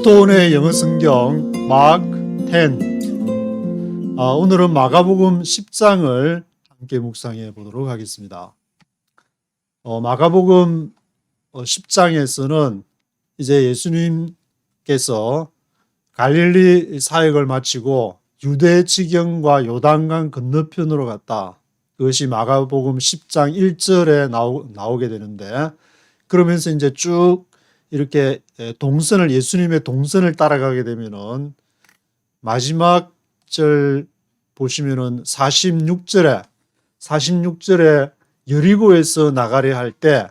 스톤의 영어 성경 마크 10. 오늘은 마가복음 10장을 함께 묵상해 보도록 하겠습니다. 마가복음 10장에서는 이제 예수님께서 갈릴리 사역을 마치고 유대 지경과 요단강 건너편으로 갔다. 그것이 마가복음 10장 1절에 나오게 되는데, 그러면서 이제 쭉 이렇게 예수님의 동선을 따라가게 되면은 마지막 절 보시면은 46절에 여리고에서 나가려 할 때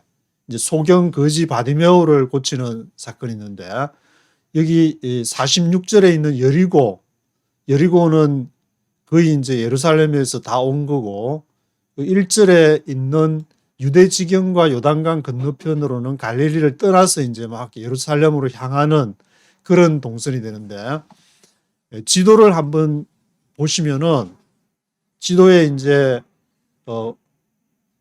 이제 소경 거지 바디메오를 고치는 사건이 있는데, 여기 46절에 있는 여리고는 거의 이제 예루살렘에서 다 온 거고, 그 1절에 있는 유대 지경과 요단강 건너편으로는 갈릴리를 떠나서 이제 막 예루살렘으로 향하는 그런 동선이 되는데, 지도를 한번 보시면은 지도에 이제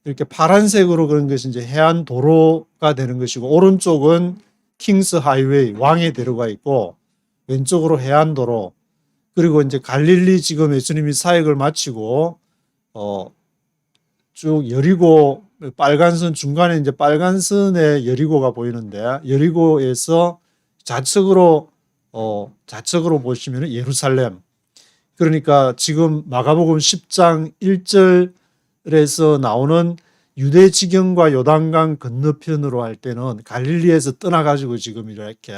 이렇게 파란색으로 그런 것이 이제 해안 도로가 되는 것이고, 오른쪽은 킹스 하이웨이 왕의 대로가 있고, 왼쪽으로 해안 도로, 그리고 이제 갈릴리 지금 예수님이 사역을 마치고 쭉 여리고 빨간선 중간에 이제 빨간선에 여리고가 보이는데, 여리고에서 좌측으로 보시면 예루살렘. 그러니까 지금 마가복음 10장 1절에서 나오는 유대 지경과 요단강 건너편으로 할 때는 갈릴리에서 떠나가지고 지금 이렇게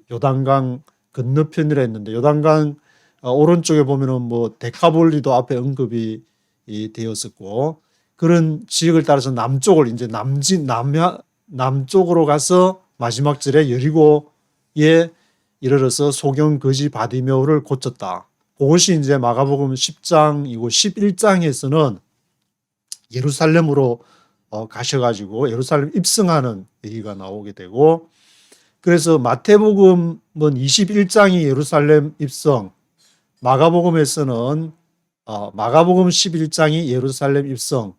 요단강 건너편이라 했는데, 요단강 오른쪽에 보면은 뭐 데카볼리도 앞에 언급이 되었었고, 그런 지역을 따라서 남쪽을 이제 남쪽으로 가서 마지막 절에 여리고에 이르러서 소경 거지 바디메오를 고쳤다. 그것이 이제 마가복음 10장이고, 11장에서는 예루살렘으로 가셔가지고 예루살렘 입성하는 얘기가 나오게 되고, 그래서 마태복음은 21장이 예루살렘 입성, 마가복음에서는 마가복음 11장이 예루살렘 입성,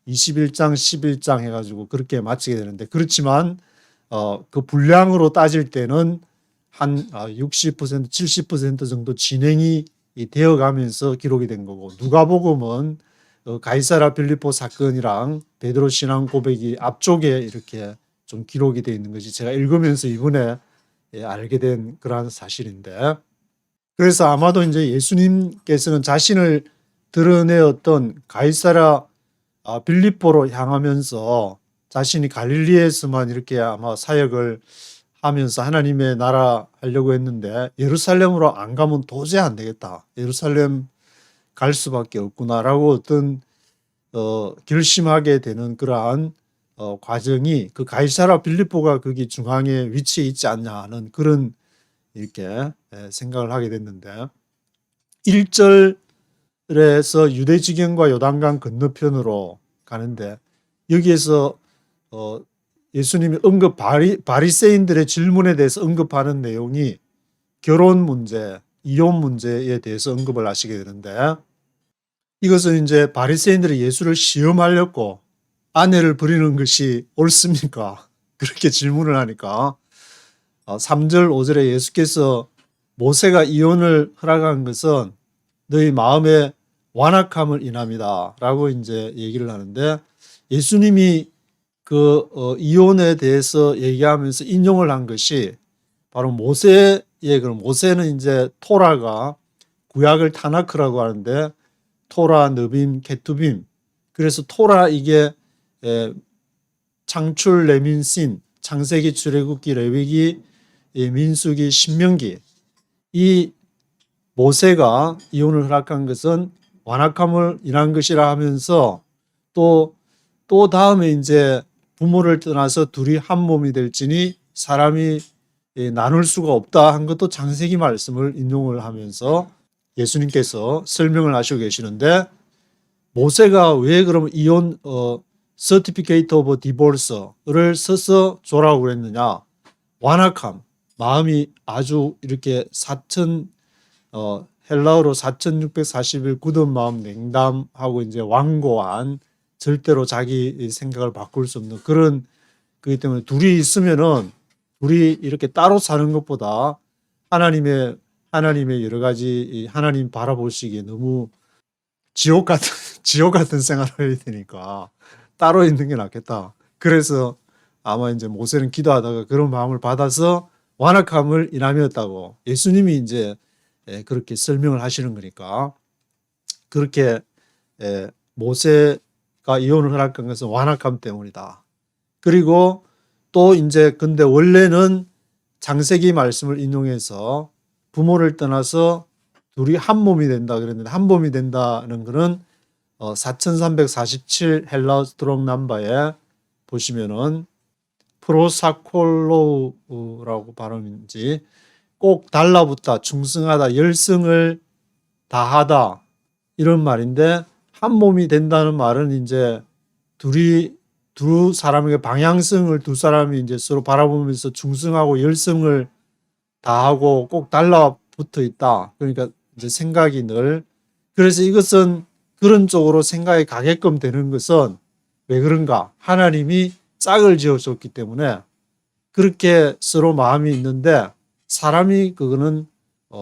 21장, 11장 해가지고 그렇게 마치게 되는데, 그렇지만 그 분량으로 따질 때는 한 60%, 70% 정도 진행이 되어가면서 기록이 된 거고, 누가복음은 가이사랴 빌립보 사건이랑 베드로 신앙 고백이 앞쪽에 이렇게 좀 기록이 되어 있는 것이 제가 읽으면서 이번에 알게 된 그러한 사실인데, 그래서 아마도 이제 예수님께서는 자신을 드러내었던 가이사랴 빌립보로 향하면서 자신이 갈릴리에서만 이렇게 아마 사역을 하면서 하나님의 나라 하려고 했는데, 예루살렘으로 안 가면 도저히 안 되겠다, 예루살렘 갈 수밖에 없구나라고 어떤 결심하게 되는 그러한 과정이, 그 가이사랴 빌립보가 거기 중앙에 위치해 있지 않냐 하는 그런 이렇게 생각을 하게 됐는데, 1절에서 유대 지경과 요단강 건너편으로 가는데, 여기에서 예수님이 바리새인들의 질문에 대해서 언급하는 내용이 결혼 문제, 이혼 문제에 대해서 언급을 하시게 되는데, 이것은 이제 바리새인들이 예수를 시험하려고 아내를 버리는 것이 옳습니까? 그렇게 질문을 하니까 3절 5절에 예수께서 모세가 이혼을 허락한 것은 너희 마음의 완악함을 인함이다 라고 이제 얘기를 하는데, 예수님이 그 이혼에 대해서 얘기하면서 인용을 한 것이 바로 모세는 이제 토라가 구약을 타나크라고 하는데, 토라, 느빔, 게투빔. 그래서 토라 이게 창출, 레민신, 창세기, 출애굽기, 레위기, 민수기, 신명기. 이 모세가 이혼을 허락한 것은 완악함을 인한 것이라 하면서, 또 다음에 이제 부모를 떠나서 둘이 한 몸이 될지니 사람이 나눌 수가 없다 한 것도 창세기 말씀을 인용을 하면서 예수님께서 설명을 하시고 계시는데, 모세가 왜 그러면 이혼 Certificate of Divorce를 써서 줘라고 그랬느냐? 완악함, 마음이 아주 이렇게 헬라어로 4640일 굳은 마음, 냉담하고 이제 완고한, 절대로 자기 생각을 바꿀 수 없는 그런, 그렇기 때문에 둘이 있으면은 둘이 이렇게 따로 사는 것보다 하나님의 여러 가지 하나님 바라보시기에 너무 지옥 같은 지옥 같은 생활을 해야 되니까 따로 있는 게 낫겠다. 그래서 아마 이제 모세는 기도하다가 그런 마음을 받아서 완악함을 인함이었다고 예수님이 이제 그렇게 설명을 하시는 거니까 그렇게 모세가 이혼을 허락한 것은 완악함 때문이다. 그리고 또 이제 근데 원래는 창세기 말씀을 인용해서 부모를 떠나서 둘이 한 몸이 된다 그랬는데 한 몸이 된다는 것은 4347 헬라 스트롱 넘버에 보시면은 프로사콜로우라고 발음인지 꼭 달라붙다, 충성하다, 열성을 다하다 이런 말인데 한 몸이 된다는 말은 이제 두 사람에게 방향성을 두 사람이 이제 서로 바라보면서 충성하고 열성을 다하고 꼭 달라붙어 있다. 그러니까 이제 생각이 늘 그래서 이것은 그런 쪽으로 생각이 가게끔 되는 것은 왜 그런가? 하나님이 짝을 지어줬기 때문에 그렇게 서로 마음이 있는데 사람이 그거는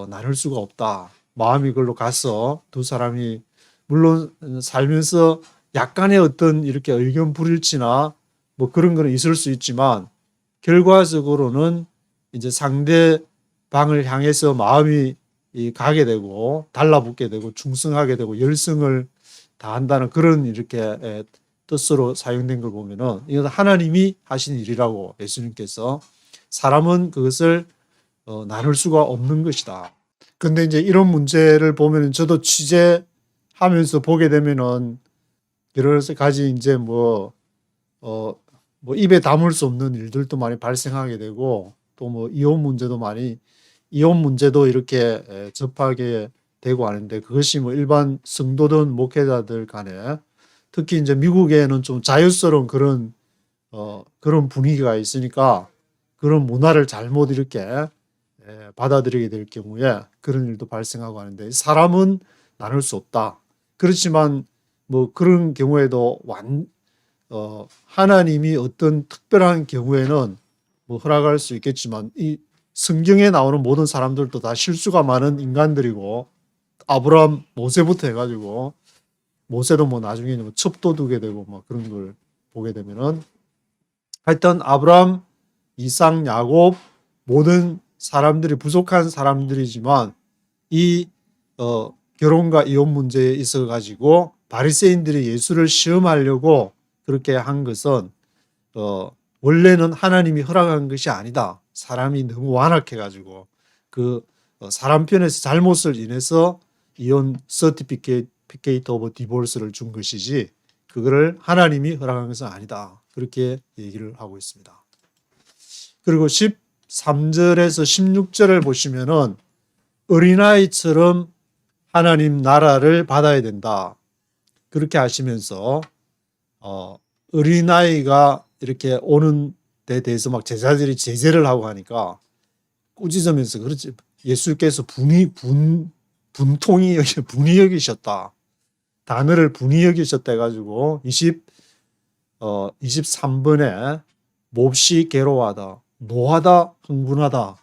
나눌 수가 없다. 마음이 그걸로 가서 두 사람이 물론 살면서 약간의 어떤 이렇게 의견 불일치나 뭐 그런 거는 있을 수 있지만 결과적으로는 이제 상대방을 향해서 마음이 가게 되고 달라붙게 되고 충성하게 되고 열성을 다한다는 그런 이렇게 뜻으로 사용된 걸 보면은 이건 하나님이 하신 일이라고 예수님께서 사람은 그것을 나눌 수가 없는 것이다. 근데 이제 이런 문제를 보면은 저도 취재하면서 보게 되면은 여러 가지 이제 뭐 입에 담을 수 없는 일들도 많이 발생하게 되고 또 뭐 이혼 문제도 이렇게 접하게 되고 하는데 그것이 뭐 일반 성도든 목회자들 간에 특히 이제 미국에는 좀 자유스러운 그런 분위기가 있으니까 그런 문화를 잘못 이렇게 받아들이게 될 경우에 그런 일도 발생하고 하는데 사람은 나눌 수 없다. 그렇지만 뭐 그런 경우에도 하나님이 어떤 특별한 경우에는 뭐 허락할 수 있겠지만 이 성경에 나오는 모든 사람들도 다 실수가 많은 인간들이고 아브라함 모세부터 해가지고 모세도 뭐 나중에 뭐 첩도두게 되고 막 그런 걸 보게 되면은 하여튼 아브라함, 이삭, 야곱 모든 사람들이 부족한 사람들이지만 이 결혼과 이혼 문제에 있어 가지고 바리새인들이 예수를 시험하려고 그렇게 한 것은 원래는 하나님이 허락한 것이 아니다. 사람이 너무 완악해 가지고 그 사람 편에서 잘못을 인해서 이혼 서티피케이트 오브 디볼스를 준 것이지 그거를 하나님이 허락한 것은 아니다. 그렇게 얘기를 하고 있습니다. 그리고 13절에서 16절을 보시면은 어린아이처럼 하나님 나라를 받아야 된다. 그렇게 하시면서 어린아이가 이렇게 오는 데 대해서 막 제자들이 제재를 하고 하니까 꾸짖으면서 그렇지 예수께서 분이 여기셨다. 단어를 분이 여기셨다 해가지고 23번에 몹시 괴로워하다, 노하다, 흥분하다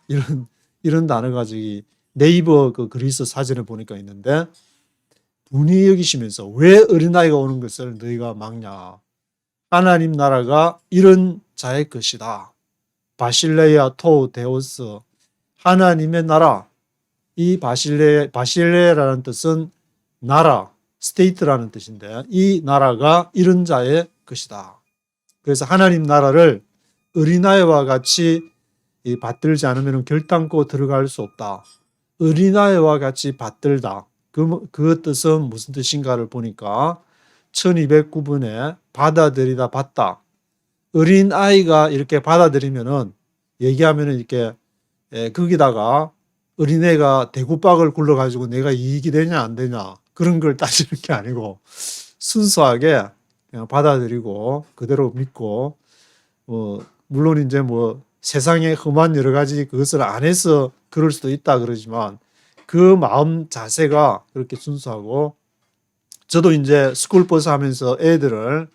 이런 단어가 저기 네이버 그 그리스 사전에 보니까 있는데 분이 여기시면서 왜 어린아이가 오는 것을 너희가 막냐. 하나님 나라가 이런 자의 것이다. 바실레야 토 데오스 하나님의 나라. 이 바실레라는 뜻은 나라, 스테이트라는 뜻인데 이 나라가 이런 자의 것이다. 그래서 하나님 나라를 어린아이와 같이 받들지 않으면 결단코 들어갈 수 없다. 어린아이와 같이 받들다. 그 뜻은 무슨 뜻인가를 보니까 1209번에 받아들이다 받다. 어린아이가 이렇게 받아들이면은 얘기하면은 이렇게 거기다가 어린애가 대구박을 굴러가지고 내가 이익이 되냐 안 되냐 그런 걸 따지는 게 아니고 순수하게 그냥 받아들이고 그대로 믿고 물론 이제 뭐 세상에 험한 여러 가지 그것을 안 해서 그럴 수도 있다 그러지만 그 마음 자세가 그렇게 순수하고 저도 이제 스쿨버스 하면서 애들을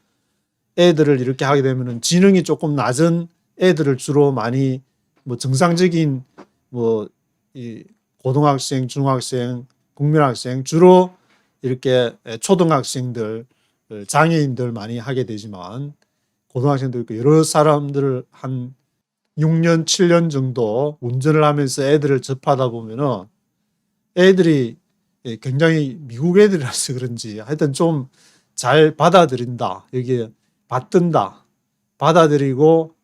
이렇게 하게 되면은 지능이 조금 낮은 애들을 주로 많이 뭐 정상적인 뭐 이 고등학생, 중학생, 국민학생 주로 이렇게 초등학생들, 장애인들 많이 하게 되지만 고등학생도 있고 여러 사람들을 한 6년, 7년 정도 운전을 하면서 애들을 접하다 보면은 애들이 굉장히 미국 애들이라서 그런지 하여튼 좀 잘 받아들인다. 여기에 받든다. 받아들이고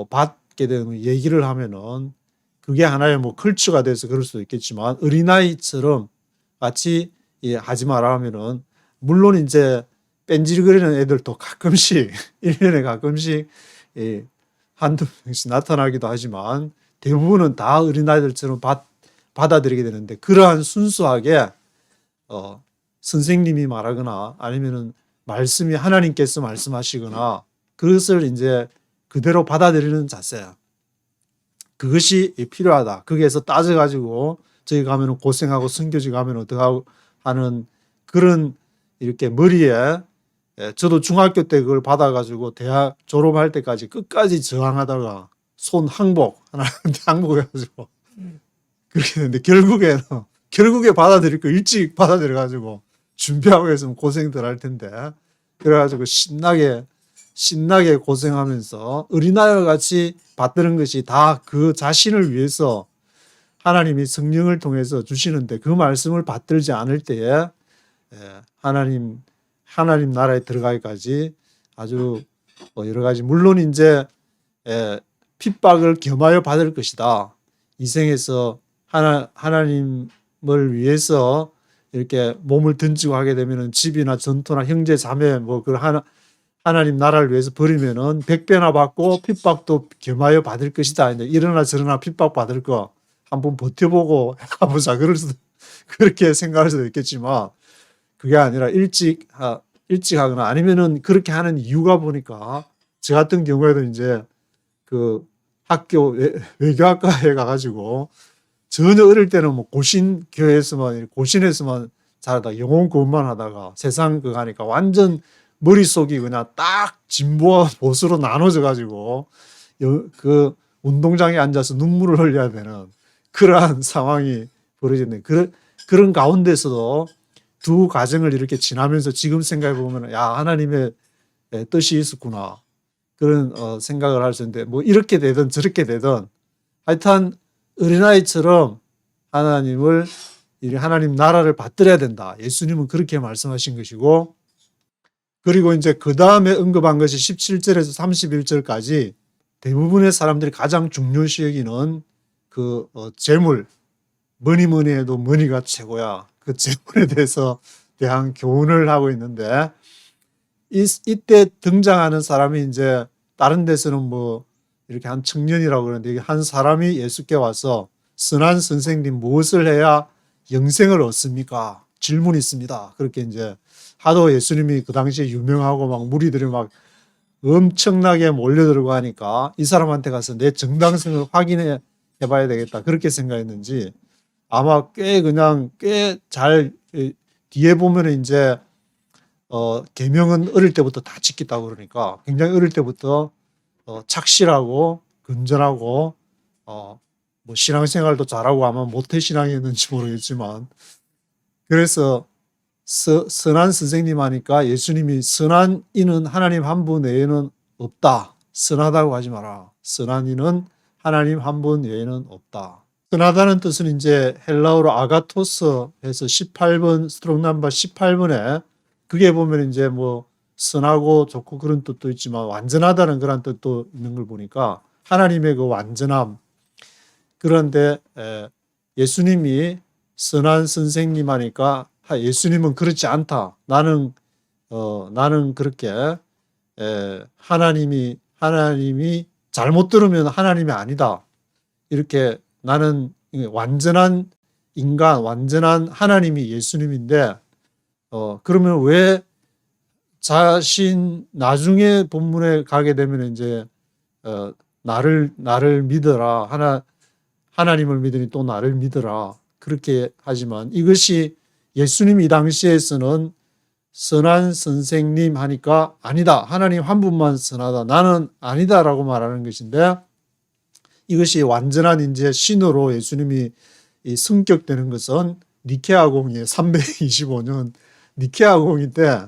받게 되는 얘기를 하면은 그게 하나의 뭐 컬처가 돼서 그럴 수도 있겠지만 어린아이처럼 같이 하지 마라 하면은 물론 이제 뺀질거리는 애들도 가끔씩 1년에 가끔씩 한두 명씩 나타나기도 하지만 대부분은 다 어린아이들처럼 받아들이게 되는데 그러한 순수하게 선생님이 말하거나 아니면은 말씀이 하나님께서 말씀하시거나 그것을 이제 그대로 받아들이는 자세야. 그것이 필요하다. 거기에서 따져가지고 저기 가면은 고생하고 선교지 가면 어떡하고 하는 그런 이렇게 머리에 저도 중학교 때 그걸 받아가지고 대학 졸업할 때까지 끝까지 저항하다가 손 항복 하나 항복해가지고 그렇게 됐는데 결국에 받아들일 거 일찍 받아들여가지고 준비하고 했으면 고생들 할 텐데 그래가지고 신나게 고생하면서 어린아이와 같이 받드는 것이 다 그 자신을 위해서 하나님이 성령을 통해서 주시는데 그 말씀을 받들지 않을 때에 하나님 나라에 들어가기까지 아주 여러 가지 물론 이제 핍박을 겸하여 받을 것이다. 이 생에서 하나님을 위해서 이렇게 몸을 던지고 하게 되면은 집이나 전토나 형제 자매 뭐 그 하나님 나라를 위해서 버리면은 100배나 받고 핍박도 겸하여 받을 것이다. 이러나 저러나 핍박 받을 거 한번 버텨보고 해보자. 그렇게 생각할 수도 있겠지만 그게 아니라 일찍 하거나 아니면은 그렇게 하는 이유가 보니까 저 같은 경우에도 이제 그 학교 외교학과에 가가지고 전혀 어릴 때는 뭐 고신에서만 자라다 영혼 공부만 하다가 세상 그거 하니까 완전 머릿속이 그냥 딱 진보와 보수로 나눠져 가지고 그 운동장에 앉아서 눈물을 흘려야 되는 그러한 상황이 벌어졌네. 그런 가운데서도 두 과정을 이렇게 지나면서 지금 생각해 보면 야 하나님의 뜻이 있었구나 그런 생각을 할 수 있는데 뭐 이렇게 되든 저렇게 되든 하여튼 어린아이처럼 하나님 나라를 받들어야 된다. 예수님은 그렇게 말씀하신 것이고 그리고 이제 그 다음에 언급한 것이 17절에서 31절까지 대부분의 사람들이 가장 중요시 여기는 그 재물 뭐니 해도 머니가 최고야. 그 재물에 대한 교훈을 하고 있는데 이때 등장하는 사람이 이제 다른 데서는 뭐 이렇게 한 청년이라고 그러는데 한 사람이 예수께 와서 선한 선생님 무엇을 해야 영생을 얻습니까? 질문이 있습니다. 그렇게 이제 하도 예수님이 그 당시에 유명하고 막 무리들이 막 엄청나게 몰려들고 하니까 이 사람한테 가서 내 정당성을 확인해 봐야 되겠다. 그렇게 생각했는지 아마 꽤 잘 뒤에 보면 이제 계명은 어릴 때부터 다 지켰다고 그러니까 굉장히 어릴 때부터 착실하고 건전하고 뭐 신앙생활도 잘하고 아마 모태신앙이었는지 모르겠지만 그래서 선한 선생님 하니까 예수님이 선한 이는 하나님 한 분 외에는 없다. 선하다고 하지 마라. 선한 이는 하나님 한 분 외에는 없다. 선하다는 뜻은 이제 헬라어로 아가토스 해서 18번 스트록 넘버 18번에 그게 보면 이제 뭐 선하고 좋고 그런 뜻도 있지만 완전하다는 그런 뜻도 있는 걸 보니까 하나님의 그 완전함. 그런데 예수님이 선한 선생님 하니까 예수님은 그렇지 않다. 나는 그렇게 하나님이 잘못 들으면 하나님이 아니다. 이렇게 나는 완전한 인간, 완전한 하나님이 예수님인데 그러면 왜 나중에 본문에 가게 되면 이제 나를 믿어라. 하나님을 믿으니 또 나를 믿어라. 그렇게 하지만 이것이 예수님 이 당시에서는 선한 선생님 하니까 아니다. 하나님 한 분만 선하다. 나는 아니다라고 말하는 것인데 이것이 완전한 이제 신으로 예수님이 이 승격되는 것은 니케아 공의 325년 니케아 공의 때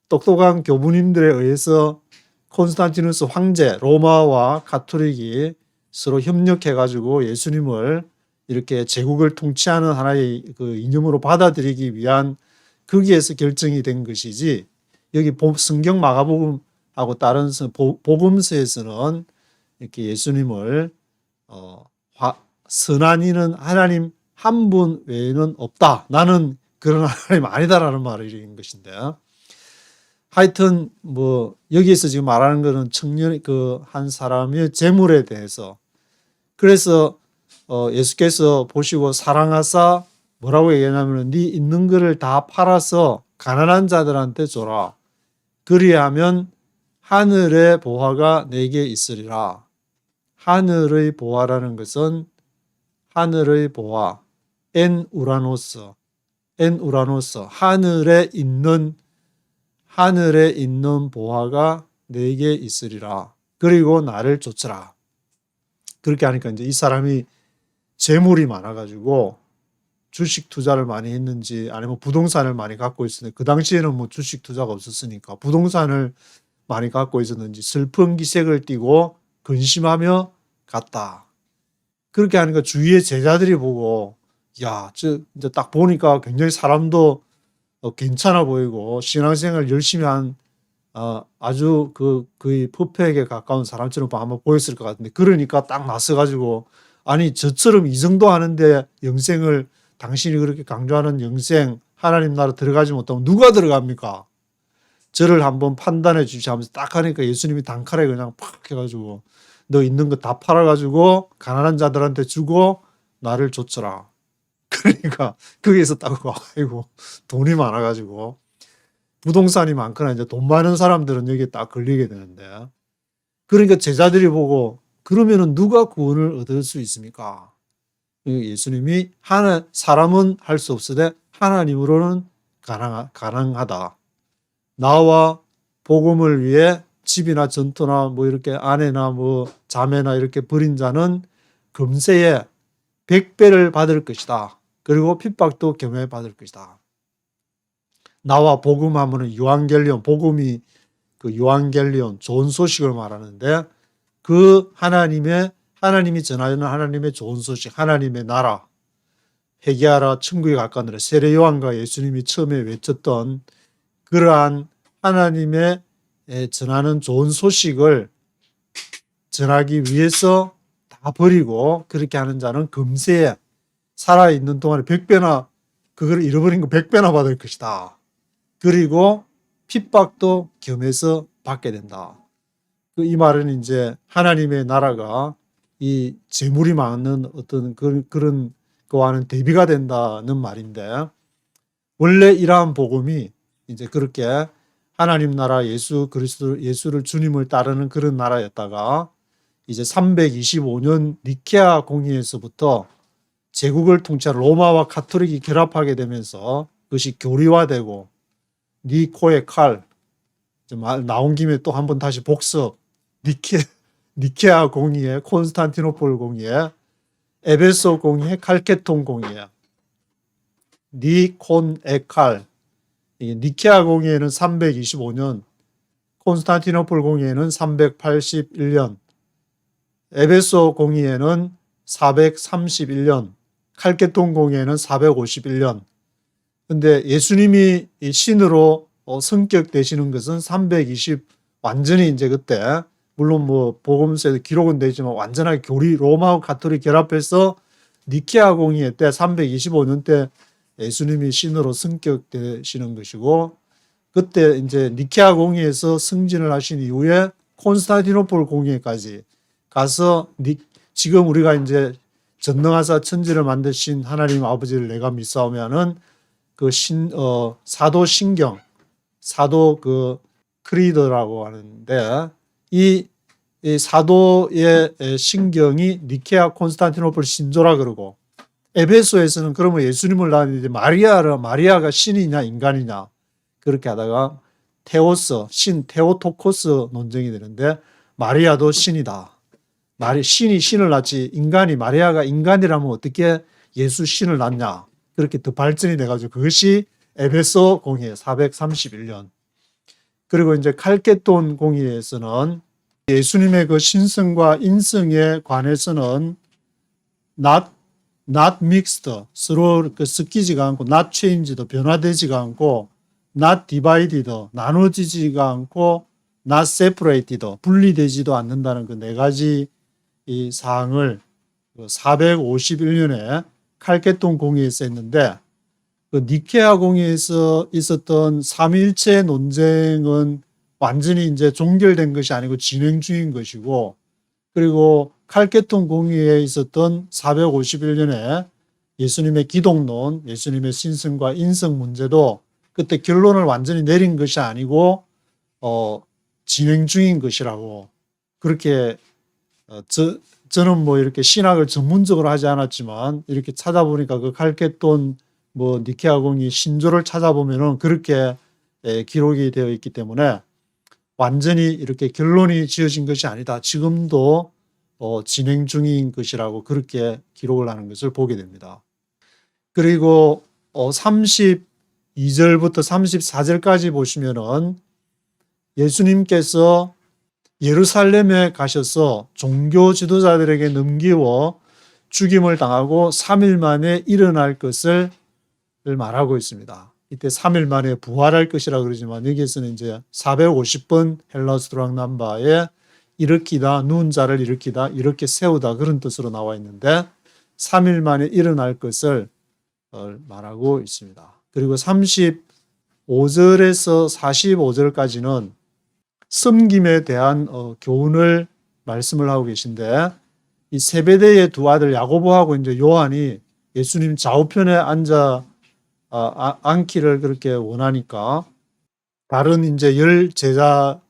똑똑한 교부님들에 의해서 콘스탄티누스 황제 로마와 가톨릭이 서로 협력해 가지고 예수님을 이렇게 제국을 통치하는 하나의 그 이념으로 받아들이기 위한 거기에서 결정이 된 것이지, 여기 성경 마가복음하고 다른 복음서에서는 이렇게 예수님을 선한 이는 하나님 한 분 외에는 없다, 나는 그런 하나님 아니다라는 말을 이런 것인데, 하여튼 뭐 여기에서 지금 말하는 것은 청년 그 한 사람의 재물에 대해서, 그래서 예수께서 보시고 사랑하사 뭐라고 얘기하냐면 네 있는 것을 다 팔아서 가난한 자들한테 줘라. 그리하면 하늘의 보화가 내게 있으리라. 하늘의 보화라는 것은 하늘의 보화, 엔 우라노스, 하늘에 있는 보화가 내게 있으리라. 그리고 나를 쫓으라. 그렇게 하니까 이제 이 사람이 재물이 많아가지고 주식 투자를 많이 했는지 아니면 부동산을 많이 갖고 있었는데, 그 당시에는 뭐 주식 투자가 없었으니까 부동산을 많이 갖고 있었는지 슬픈 기색을 띠고 근심하며 갔다. 그렇게 하니까 주위의 제자들이 보고, 야, 이제 딱 보니까 굉장히 사람도 괜찮아 보이고 신앙생활 열심히 한 아주 거의 퍼펙트에 가까운 사람처럼 아마 보였을 것 같은데, 그러니까 딱 나서가지고, 아니 저처럼 이 정도 하는데 영생을, 당신이 그렇게 강조하는 영생 하나님 나라 들어가지 못하면 누가 들어갑니까? 저를 한번 판단해 주시 하면서 딱 하니까 예수님이 단칼에 그냥 팍 해가지고 너 있는 거 다 팔아가지고 가난한 자들한테 주고 나를 쫓으라. 그러니까 거기에서 딱 아이고 돈이 많아가지고, 부동산이 많거나 이제 돈 많은 사람들은 여기에 딱 걸리게 되는데, 그러니까 제자들이 보고 그러면은 누가 구원을 얻을 수 있습니까? 예수님이 사람은 할 수 없으되 하나님으로는 가능하다. 나와 복음을 위해 집이나 전토나 뭐 이렇게 아내나 뭐 자매나 이렇게 버린 자는 금세에 100배를 받을 것이다. 그리고 핍박도 겸해 받을 것이다. 나와 복음하면은 유앙겔리온, 복음이 그 유앙겔리온 좋은 소식을 말하는데, 그 하나님이 전하는 하나님의 좋은 소식, 하나님의 나라, 회개하라 천국에 가까우니라, 세례 요한과 예수님이 처음에 외쳤던 그러한 하나님의 전하는 좋은 소식을 전하기 위해서 다 버리고 그렇게 하는 자는 금세에 살아있는 동안에 100배나, 그걸 잃어버린 거 100배나 받을 것이다. 그리고 핍박도 겸해서 받게 된다. 이 말은 이제 하나님의 나라가 이 재물이 많은 어떤 그런 거와는 대비가 된다는 말인데, 원래 이러한 복음이 이제 그렇게 하나님 나라 예수를 주님을 따르는 그런 나라였다가 이제 325년 니케아 공의에서부터 제국을 통치한 로마와 가톨릭이 결합하게 되면서 그것이 교리화되고, 니 코의 칼, 나온 김에 또 한번 다시 복습, 니케아 공의회, 콘스탄티노폴 공의회, 에베소 공의회, 칼케톤 공의회, 니콘의 칼. 니케아 공의회는 325년, 콘스탄티노폴 공의회는 381년, 에베소 공의회는 431년, 칼케톤 공의회는 451년. 근데 예수님이 신으로 성격되시는 것은 320, 완전히 이제 그때, 물론 뭐 복음서에도 기록은 되지만 완전하게 로마와 가톨릭 결합해서 니케아 공의회 때 325년 때 예수님이 신으로 성격되시는 것이고, 그때 이제 니케아 공의회에서 승진을 하신 이후에 콘스탄티노폴 공의회까지 가서 지금 우리가 이제 전능하사 천지를 만드신 하나님 아버지를 내가 믿사오면은 그 사도 신경, 사도 그 크리드라고 하는데, 이 사도의 신경이 니케아 콘스탄티노폴 신조라 그러고, 에베소에서는 그러면 예수님을 낳은 마리아가 신이냐 인간이냐 그렇게 하다가 테오토코스 논쟁이 되는데, 마리아도 신이다. 신이 신을 낳지 마리아가 인간이라면 어떻게 예수 신을 낳냐. 그렇게 더 발전이 돼가지고 그것이 에베소 공의회 431년. 그리고 이제 칼케돈 공의회에서는 예수님의 그 신성과 인성에 관해서는 not mixed, 서로 섞이지가 않고 not changed, 변화되지가 않고 not divided, 나눠지지가 않고 not separated, 분리되지도 않는다는 그 네 가지 이 사항을 451년에 칼케돈 공의에서 했는데 그 니케아 공의에서 있었던 삼위일체 논쟁은 완전히 이제 종결된 것이 아니고 진행 중인 것이고, 그리고 칼케돈 공의에 있었던 451년에 예수님의 기독론, 예수님의 신성과 인성 문제도 그때 결론을 완전히 내린 것이 아니고 진행 중인 것이라고. 그렇게 저는 뭐 이렇게 신학을 전문적으로 하지 않았지만 이렇게 찾아보니까 그 칼케돈 니케아 공의 신조를 찾아보면은 그렇게 기록이 되어 있기 때문에 완전히 이렇게 결론이 지어진 것이 아니다. 지금도 진행 중인 것이라고 그렇게 기록을 하는 것을 보게 됩니다. 그리고 32절부터 34절까지 보시면은 예수님께서 예루살렘에 가셔서 종교 지도자들에게 넘기워 죽임을 당하고 3일 만에 일어날 것을 말하고 있습니다. 이때 3일 만에 부활할 것이라 그러지만 여기에서는 이제 450번 헬라스 드락 남바에 일으키다, 누운 자를 일으키다, 이렇게 세우다 그런 뜻으로 나와 있는데 3일 만에 일어날 것을 말하고 있습니다. 그리고 35절에서 45절까지는 섬김에 대한 교훈을 말씀을 하고 계신데 이 세베대의 두 아들 야고보하고 이제 요한이 예수님 좌우편에 앉기를 그렇게 원하니까 다른 이제 10 제자가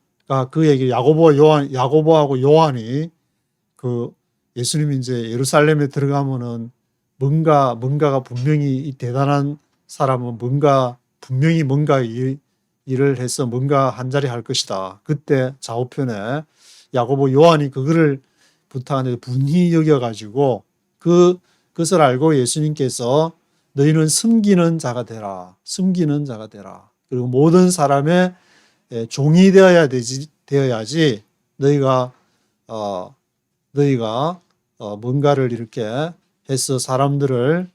그에게 야고보하고 요한이 그 예수님이 이제 예루살렘에 들어가면은 뭔가가 분명히 이 대단한 사람은 분명히 뭔가 일을 해서 뭔가 한 자리 할 것이다. 그때 좌우편에 야고보 요한이 그거를 부탁하는데 분히 여겨가지고 그것을 알고 예수님께서 너희는 섬기는 자가 되라. 섬기는 자가 되라. 그리고 모든 사람의 종이 되어야지 너희가 뭔가를 이렇게 해서 사람들을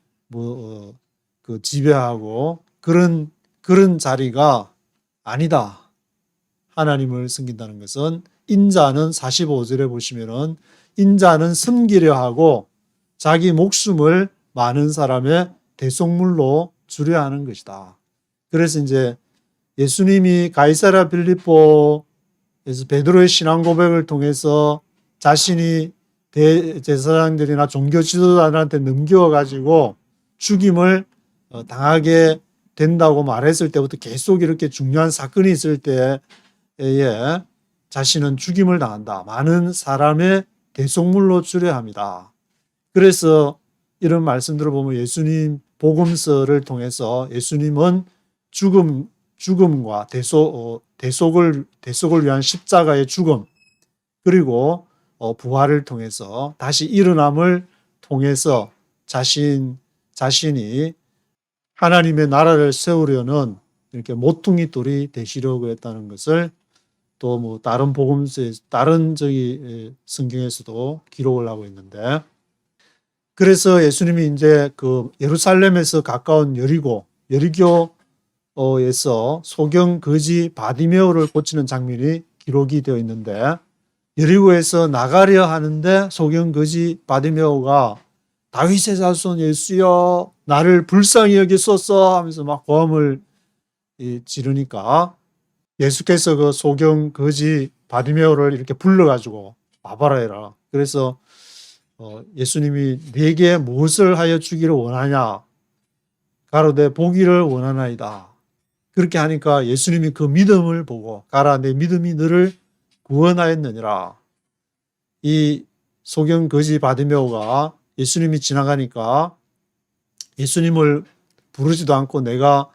그 지배하고 그런 자리가 아니다. 하나님을 섬긴다는 것은 인자는 45절에 보시면은 인자는 섬기려 하고 자기 목숨을 많은 사람의 대속물로 주려 하는 것이다. 그래서 이제 예수님이 가이사랴 빌립보에서 베드로의 신앙 고백을 통해서 자신이 대제사장들이나 종교 지도자들한테 넘겨가지고 죽임을 당하게 된다고 말했을 때부터 계속 이렇게 중요한 사건이 있을 때에 자신은 죽임을 당한다. 많은 사람의 대속물로 주려 합니다. 그래서 이런 말씀들을 보면 예수님 복음서를 통해서 예수님은 죽음과 대속을 위한 십자가의 죽음 그리고 부활을 통해서 다시 일어남을 통해서 자신이 하나님의 나라를 세우려는 이렇게 모퉁이 돌이 되시려고 했다는 것을 또 뭐 다른 복음서에 다른 성경에서도 기록을 하고 있는데, 그래서 예수님이 이제 그 예루살렘에서 가까운 여리고에서 소경 거지 바디메오를 고치는 장면이 기록이 되어 있는데, 여리고에서 나가려 하는데 소경 거지 바디메오가 다윗의 자손 예수여 나를 불쌍히 여기소서 하면서 막 고함을 지르니까 예수께서 그 소경 거지 바디메오를 이렇게 불러가지고 와봐라 해라. 그래서 예수님이 네게 무엇을 하여 주기를 원하냐? 가로되 보기를 원하나이다. 그렇게 하니까 예수님이 그 믿음을 보고 가라 내 믿음이 너를 구원하였느니라. 이 소경 거지 바디메오가 예수님이 지나가니까 예수님을 부르지도 않고 내가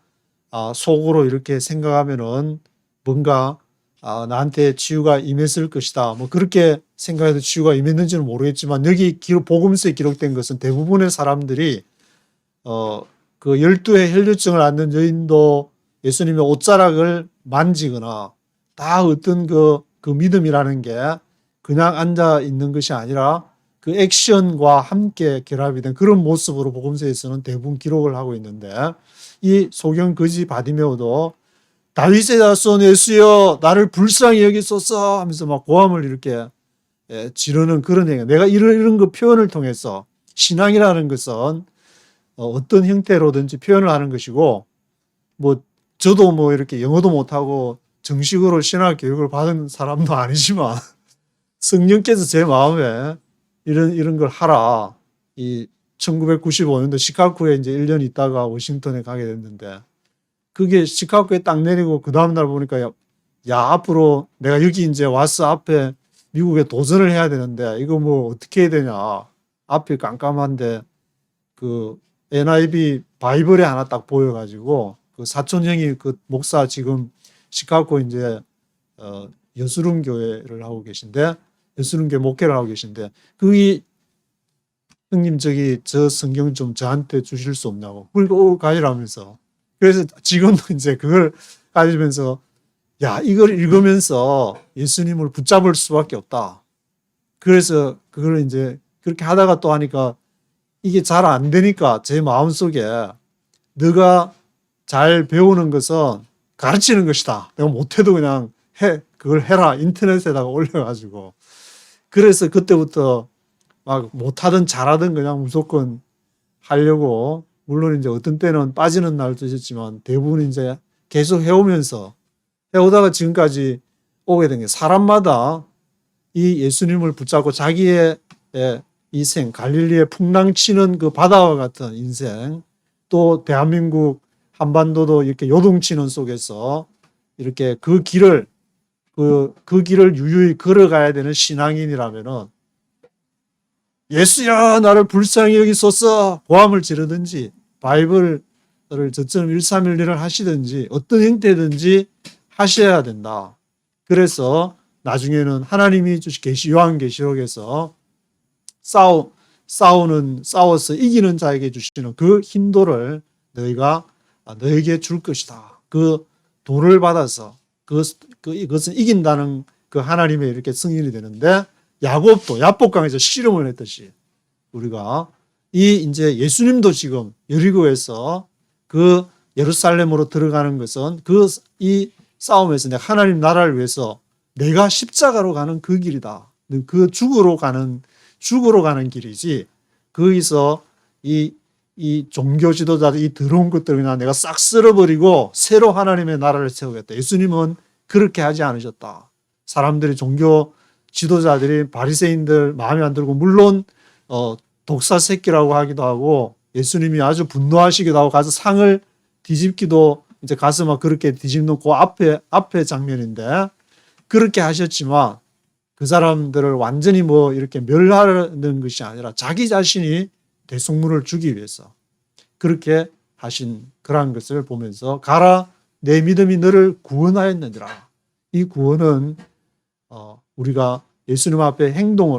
속으로 이렇게 생각하면은 뭔가 나한테 치유가 임했을 것이다. 뭐 그렇게 생각해서 치유가 임했는지는 모르겠지만 여기 복음서에 기록된 것은 대부분의 사람들이 그 12의 혈류증을 앓는 여인도 예수님의 옷자락을 만지거나 다 어떤 그 믿음이라는 게 그냥 앉아 있는 것이 아니라 그 액션과 함께 결합이 된 그런 모습으로 복음서에서는 대부분 기록을 하고 있는데 이 소경 거지 바디메오도 다윗의 자손 예수여 나를 불쌍히 여기소서 하면서 막 고함을 이렇게 지르는 그런 얘기. 내가 이런 그 표현을 통해서 신앙이라는 것은 어떤 형태로든지 표현을 하는 것이고 뭐 저도 뭐 이렇게 영어도 못하고 정식으로 신학 교육을 받은 사람도 아니지만 성령께서 제 마음에 이런 걸 하라. 이 1995년도 시카고에 이제 1년 있다가 워싱턴에 가게 됐는데 그게 시카고에 딱 내리고 그 다음날 보니까 야 앞으로 내가 여기 이제 와서 앞에 미국에 도전을 해야 되는데 이거 뭐 어떻게 해야 되냐. 앞이 깜깜한데 그 NIV 바이블에 하나 딱 보여가지고 그 사촌 형이 그 목사 지금 시카고 이제 여수름 교회를 하고 계신데 여수름 교회 목회를 하고 계신데 그게 형님 저 성경 좀 저한테 주실 수 없냐고 그리고 가지라면서 그래서 지금도 이제 그걸 가지면서 야 이걸 읽으면서 예수님을 붙잡을 수밖에 없다. 그래서 그걸 이제 그렇게 하다가 또 하니까 이게 잘 안 되니까 제 마음속에 너가 잘 배우는 것은 가르치는 것이다. 내가 못해도 그냥 그걸 해라. 인터넷에다가 올려가지고. 그래서 그때부터 막 못하든 잘하든 그냥 무조건 하려고 물론 이제 어떤 때는 빠지는 날도 있었지만 대부분 이제 계속 해오다가 지금까지 오게 된 게 사람마다 이 예수님을 붙잡고 자기의 이생, 갈릴리에 풍랑치는 그 바다와 같은 인생, 또 대한민국 한반도도 이렇게 요동치는 속에서 이렇게 그 길을 유유히 걸어가야 되는 신앙인이라면은 예수야 나를 불쌍히 여기소서 고함을 지르든지 바이블을 저처럼 1311을 하시든지 어떤 형태든지 하셔야 된다. 그래서 나중에는 하나님이 주신 요한계시록에서 싸워서 이기는 자에게 주시는 그 힘도를 너에게 줄 것이다. 그 도를 받아서 그것은 이긴다는 그 하나님의 이렇게 승인이 되는데 야곱도 야복강에서 씨름을 했듯이 우리가 이제 예수님도 지금 여리고에서 그 예루살렘으로 들어가는 것은 이 싸움에서 내가 하나님 나라를 위해서 내가 십자가로 가는 그 길이다. 그 죽으러 가는 길이지. 거기서 이 종교 지도자들 이 더러운 것들을 내가 싹 쓸어버리고 새로 하나님의 나라를 세우겠다. 예수님은 그렇게 하지 않으셨다. 사람들이 종교 지도자들이 바리새인들 마음에 안 들고 물론 독사 새끼라고 하기도 하고 예수님이 아주 분노하시기도 하고 가서 상을 뒤집기도 이제 가서 막 그렇게 뒤집는 그 앞에 장면인데 그렇게 하셨지만 그 사람들을 완전히 뭐 이렇게 멸하는 것이 아니라 자기 자신이 대속물을 주기 위해서 그렇게 하신 그러한 것을 보면서 가라 내 믿음이 너를 구원하였느니라. 이 구원은 우리가 예수님 앞에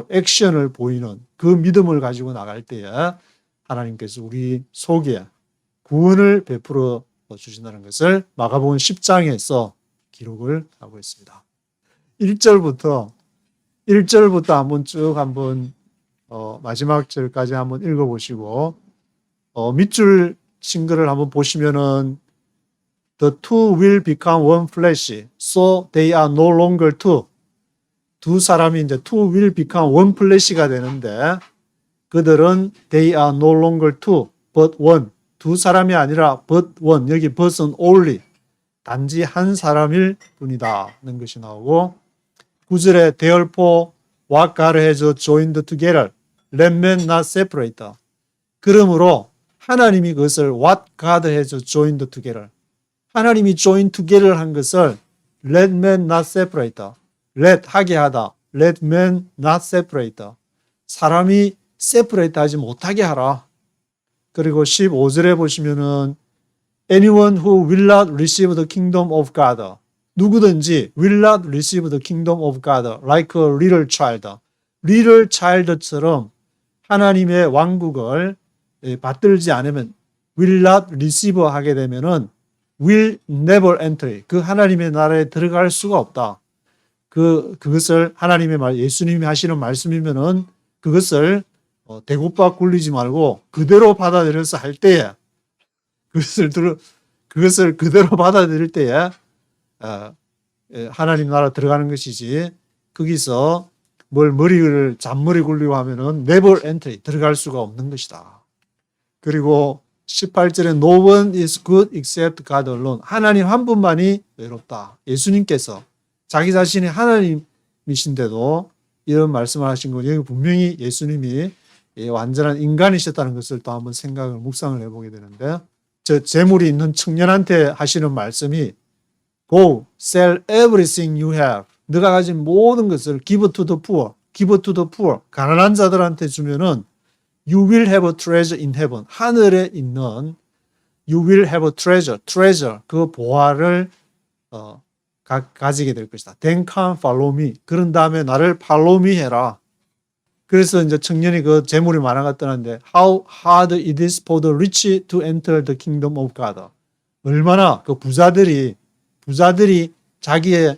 액션을 보이는 그 믿음을 가지고 나갈 때에 하나님께서 우리 속에 구원을 베풀어 주신다는 것을 마가복음 10장에서 기록을 하고 있습니다. 1절부터 한번 마지막 절까지 한번 읽어보시고 밑줄 친 거를 한번 보시면은 The two will become one flesh, so they are no longer two. 두 사람이 이제 two will become one flesh가 되는데 그들은 they are no longer two, but one. 두 사람이 아니라 but one. 여기 but은 only. 단지 한 사람일 뿐이다는 것이 나오고 9절에 therefore what God has joined together, let man not separate. 그러므로 하나님이 그것을 what God has joined together. 하나님이 join together 한 것을 let man not separate. let 하게 하다. let man not separate. 사람이 separate 하지 못하게 하라. 그리고 15절에 보시면은 anyone who will not receive the kingdom of God. 누구든지 will not receive the kingdom of God like a little child. little child처럼 하나님의 왕국을 받들지 않으면 will not receive 하게 되면은 will never enter. 그 하나님의 나라에 들어갈 수가 없다. 그것을 하나님의 말, 예수님이 하시는 말씀이면은 그것을 대곱박 굴리지 말고 그대로 받아들여서 할 때에 그것을 그대로 받아들일 때에 하나님 나라 들어가는 것이지 거기서 잔머리 굴리고 하면은 never enter 들어갈 수가 없는 것이다. 그리고 18절에 No one is good except God alone. 하나님 한 분만이 외롭다. 예수님께서 자기 자신이 하나님이신데도 이런 말씀을 하신 건 여기 분명히 예수님이 완전한 인간이셨다는 것을 또 한번 묵상을 해보게 되는데 저 재물이 있는 청년한테 하시는 말씀이 Go, sell everything you have. 네가 가진 모든 것을 give to the poor, give to the poor. 가난한 자들한테 주면은 You will have a treasure in heaven. 하늘에 있는 You will have a treasure. 그 보화를 가지게 될 것이다. Then come follow me. 그런 다음에 나를 follow me 해라. 그래서 이제 청년이 그 재물이 많아갔다는데 How hard it is for the rich to enter the kingdom of God. 얼마나 그 부자들이 자기의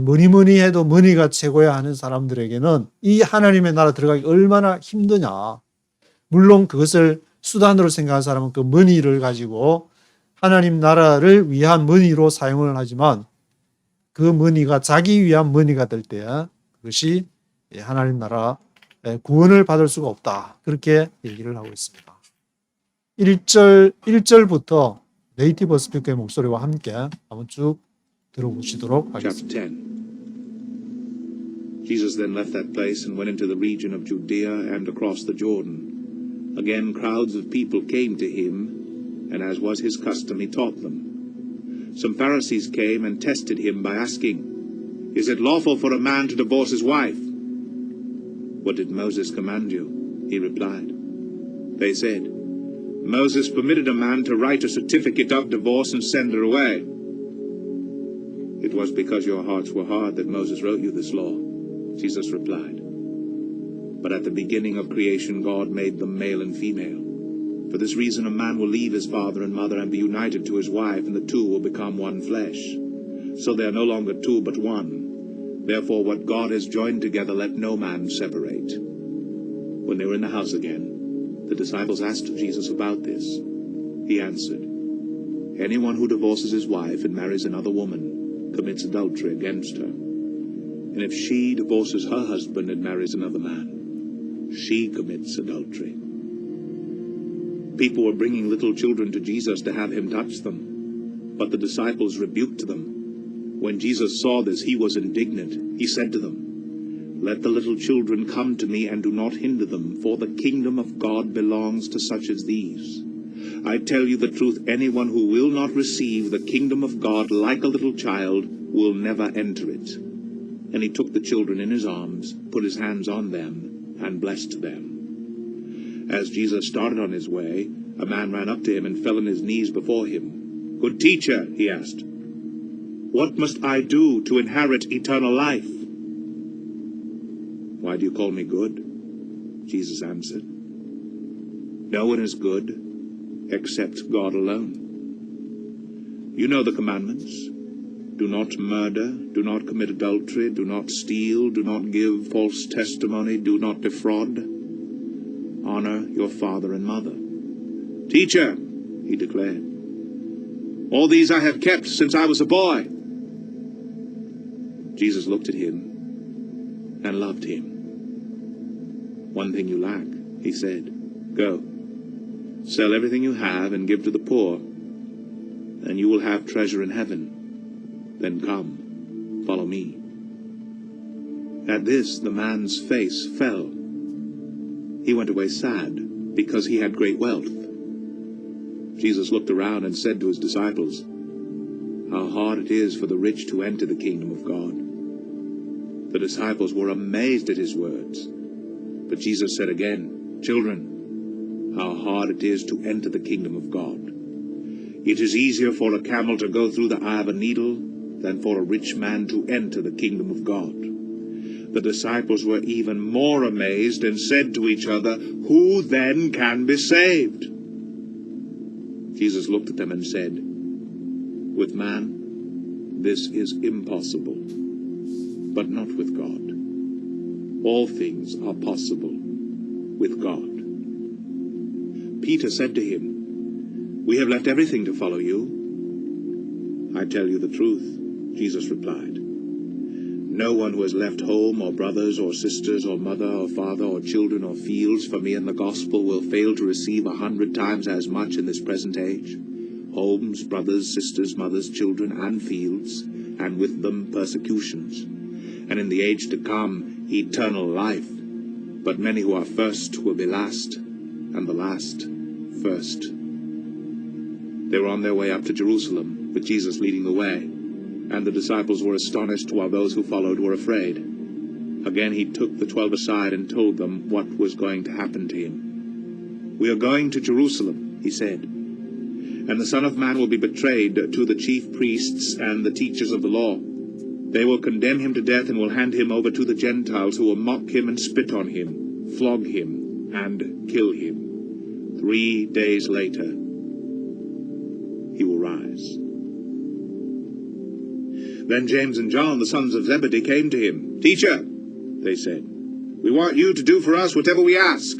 뭐니 해도 머니가 최고야 하는 사람들에게는 이 하나님의 나라 들어가기 얼마나 힘드냐. 물론 그것을 수단으로 생각하는 사람은 그 머니를 가지고 하나님 나라를 위한 머니로 사용을 하지만 그 머니가 자기 위한 머니가 될 때 그것이 하나님 나라 구원을 받을 수가 없다. 그렇게 얘기를 하고 있습니다. 1절부터 네이티브 스피커의 목소리와 함께 한번 쭉 들어보시도록 하겠습니다. Chapter 10. Jesus then left that place and went into the region of Judea and across the Jordan. Again crowds of people came to him, and as was his custom, he taught them. Some Pharisees came and tested him by asking, Is it lawful for a man to divorce his wife? What did Moses command you? He replied. They said, Moses permitted a man to write a certificate of divorce and send her away. It was because your hearts were hard that Moses wrote you this law, Jesus replied. But at the beginning of creation God made them male and female. For this reason a man will leave his father and mother and be united to his wife, and the two will become one flesh. So they are no longer two but one. Therefore what God has joined together let no man separate. When they were in the house again, the disciples asked Jesus about this. He answered, Anyone who divorces his wife and marries another woman commits adultery against her. And if she divorces her husband and marries another man, she commits adultery. People were bringing little children to Jesus to have him touch them, but the disciples rebuked them. When Jesus saw this, he was indignant. He said to them, Let the little children come to me and do not hinder them, for the kingdom of God belongs to such as these. I tell you the truth, anyone who will not receive the kingdom of God like a little child will never enter it. And he took the children in his arms, put his hands on them, and blessed them. As Jesus started on his way, a man ran up to him and fell on his knees before him. Good teacher, he asked, what must I do to inherit eternal life? Why do you call me good? Jesus answered. No one is good except God alone. You know the commandments. Do not murder, do not commit adultery, do not steal, do not give false testimony, do not defraud. Honor your father and mother. Teacher, he declared, all these I have kept since I was a boy. Jesus looked at him and loved him. One thing you lack, he said. Go, sell everything you have and give to the poor, and you will have treasure in heaven. Then come, follow me. At this the man's face fell. He went away sad, because he had great wealth. Jesus looked around and said to his disciples, How hard it is for the rich to enter the kingdom of God. The disciples were amazed at his words. But Jesus said again, Children, how hard it is to enter the kingdom of God. It is easier for a camel to go through the eye of a needle than for a rich man to enter the kingdom of God. The disciples were even more amazed and said to each other, Who then can be saved? Jesus looked at them and said, With man, this is impossible, but not with God. All things are possible with God. Peter said to him, We have left everything to follow you. I tell you the truth, Jesus replied. No one who has left home or brothers or sisters or mother or father or children or fields for me and the gospel will fail to receive 100 times as much in this present age. Homes, brothers, sisters, mothers, children, and fields, and with them persecutions. And in the age to come, eternal life. But many who are first will be last, and the last first. They were on their way up to Jerusalem, with Jesus leading the way. And the disciples were astonished, while those who followed were afraid. Again he took the 12 aside and told them what was going to happen to him. We are going to Jerusalem, he said, and the Son of Man will be betrayed to the chief priests and the teachers of the law. They will condemn him to death and will hand him over to the Gentiles, who will mock him and spit on him, flog him, and kill him. 3 days later, he will rise. Then James and John, the sons of Zebedee, came to him. Teacher, they said, we want you to do for us whatever we ask.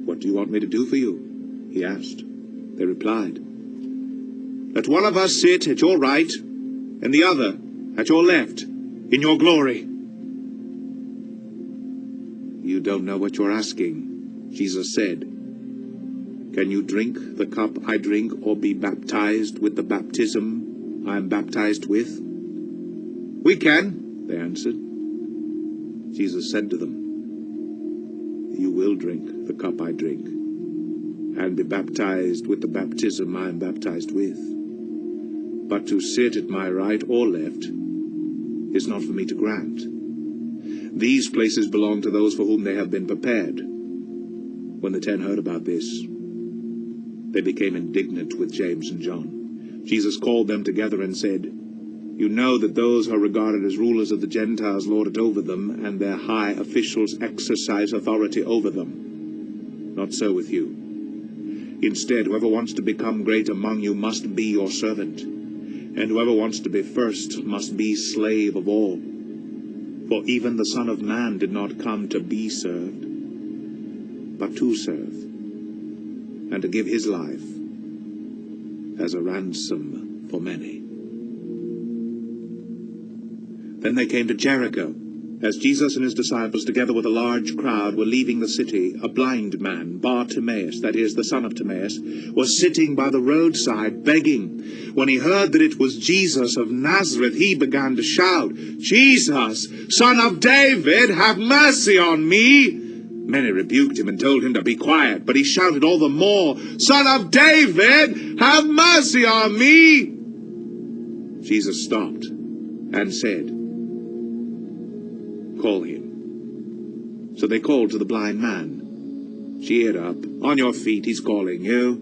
What do you want me to do for you? He asked. They replied, Let one of us sit at your right, and the other at your left, in your glory. You don't know what you're asking, Jesus said. Can you drink the cup I drink, or be baptized with the baptism I am baptized with? We can, they answered. Jesus said to them, You will drink the cup I drink, and be baptized with the baptism I am baptized with. But to sit at my right or left is not for me to grant. These places belong to those for whom they have been prepared. When the 10 heard about this, they became indignant with James and John. Jesus called them together and said, You know that those who are regarded as rulers of the Gentiles lord it over them, and their high officials exercise authority over them. Not so with you. Instead, whoever wants to become great among you must be your servant, and whoever wants to be first must be slave of all. For even the Son of Man did not come to be served, but to serve, and to give his life as a ransom for many. Then they came to Jericho. As Jesus and his disciples, together with a large crowd, were leaving the city, a blind man, Bartimaeus, that is, the son of Timaeus, was sitting by the roadside begging. When he heard that it was Jesus of Nazareth, he began to shout, Jesus, Son of David, have mercy on me. Many rebuked him and told him to be quiet, but he shouted all the more, Son of David, have mercy on me. Jesus stopped and said, Call him. So they called to the blind man. Cheer up. On your feet, he's calling you.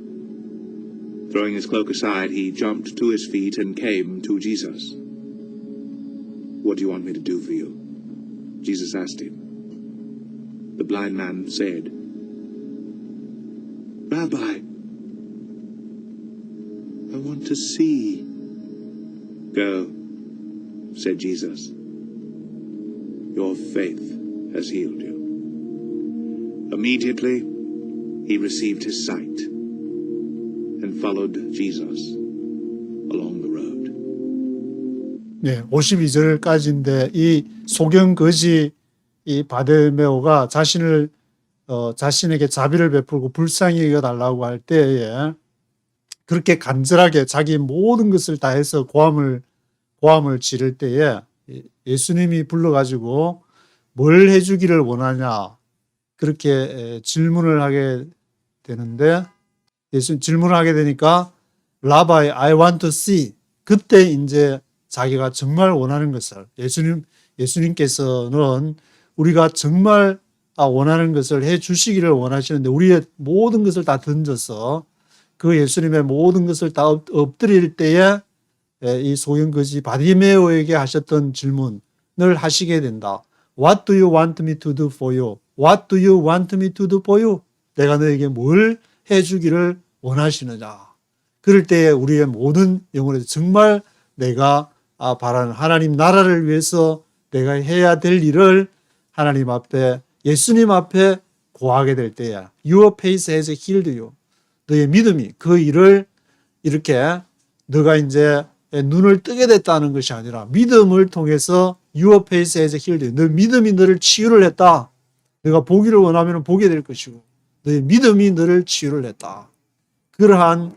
Throwing his cloak aside, he jumped to his feet and came to Jesus. What do you want me to do for you? Jesus asked him. The blind man said, Rabbi, I want to see. Go, said Jesus. Your faith has healed you. Immediately, he received his sight and followed Jesus along the road. 네, 52절까지인데 이 소경 거지 이 바데메오가 자신에게 자비를 베풀고 불쌍히 여겨달라고 할 때에 그렇게 간절하게 자기 모든 것을 다해서 고함을 지를 때에 예수님이 불러가지고 뭘 해주기를 원하냐 그렇게 질문을 하게 되는데 예수님 질문을 하게 되니까 라바이 I want to see 그때 이제 자기가 정말 원하는 것을 예수님께서는 우리가 정말 원하는 것을 해 주시기를 원하시는데 우리의 모든 것을 다 던져서 그 예수님의 모든 것을 다 엎드릴 때에 이 소경거지 바디메오에게 하셨던 질문을 하시게 된다. What do you want me to do for you? What do you want me to do for you? 내가 너에게 뭘 해주기를 원하시느냐. 그럴 때 우리의 모든 영혼에서 정말 내가 바라는 하나님 나라를 위해서 내가 해야 될 일을 하나님 앞에 예수님 앞에 고하게 될 때야. Your faith has healed you. 너의 믿음이 그 일을 이렇게 너가 이제 눈을 뜨게 됐다는 것이 아니라 믿음을 통해서 Your faith has healed you. 너 믿음이 너를 치유를 했다. 너가 보기를 원하면 보게 될 것이고 너의 믿음이 너를 치유를 했다. 그러한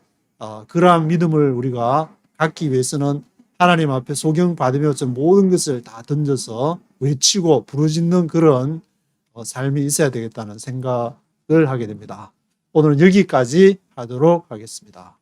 믿음을 우리가 갖기 위해서는 하나님 앞에 소경 받으면서 모든 것을 다 던져서 외치고 부르짖는 그런 삶이 있어야 되겠다는 생각을 하게 됩니다. 오늘은 여기까지 하도록 하겠습니다.